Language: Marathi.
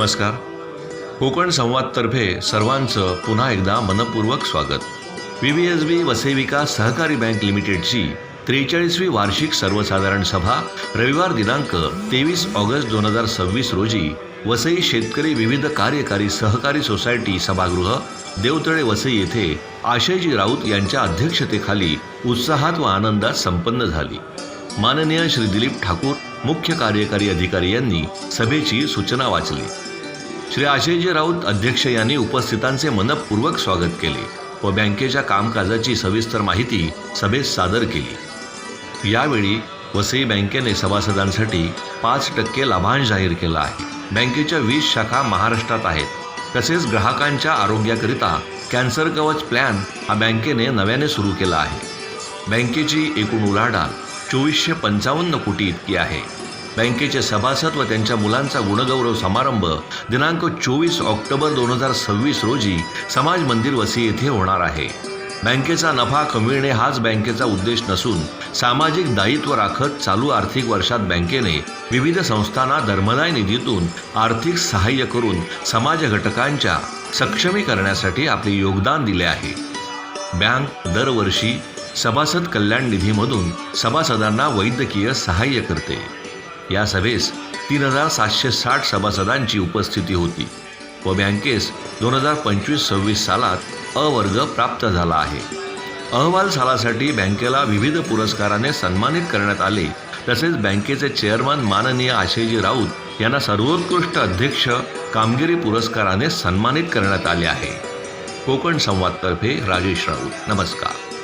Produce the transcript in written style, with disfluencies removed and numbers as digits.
नमस्कार. कोकण संवादतर्फे सर्वांचं पुन्हा एकदा मनपूर्वक स्वागत. VVSB वसई विकास सहकारी बँक लिमिटेडची 43वी वार्षिक सर्वसाधारण सभा रविवार दिनांक 23 ऑगस्ट 2026 रोजी वसई शेतकरी विविध कार्यकारी सहकारी सोसायटी सभागृह देवतळे वसई येथे आशयजी राऊत यांच्या अध्यक्षतेखाली उत्साहात व आनंदात संपन्न झाली. माननीय श्री दिलीप ठाकूर मुख्य कार्यकारी अधिकारी यांनी सभेची सूचना वाचली. श्री आशयजी राऊत अध्यक्ष यांनी उपस्थितांचे मनपूर्वक स्वागत केले व बँकेच्या कामकाजाची सविस्तर माहिती सभेत सादर केली. यावेळी वसई बँकेने सभासदांसाठी 5% लाभांश जाहीर केला आहे. बँकेच्या 20 शाखा महाराष्ट्रात आहेत. तसेच ग्राहकांच्या आरोग्याकरिता कॅन्सर कवच प्लॅन हा बँकेने नव्याने सुरू केला आहे. बँकेची एकूण उलाढाल 2455 कोटी इतकी आहे. बँकेचे सभासद व त्यांच्या मुलांचा गुणगौरव समारंभ दिनांक 24 ऑक्टोबर 2026 रोजी समाज मंदिर वसई येथे होणार आहे. बँकेचा नफा कमविणे हाच बँकेचा उद्देश नसून सामाजिक दायित्व राखत चालू आर्थिक वर्षात बँकेने विविध संस्थांना धर्मदाय निधीतून आर्थिक सहाय्य करून समाज घटकांच्या सक्षमीकरणासाठी आपले योगदान दिले आहे. बँक दरवर्षी सभासद कल्याण निधीमधून सभासदांना वैद्यकीय सहाय्य करते. या सभेस 3760 सभासदांची उपस्थिती होती व बँकेस 2025-26 सालात अ वर्ग प्राप्त झाला आहे. अहवाल सालासाठी बँकेला विविध पुरस्काराने सन्मानित करण्यात आले. तसेच बँकेचे चेअरमन माननीय आशयजी राऊत यांना सर्वोत्कृष्ट अध्यक्ष कामगिरी पुरस्काराने सन्मानित करण्यात आले आहे. कोकण संवादतर्फे राजेश राऊत. नमस्कार.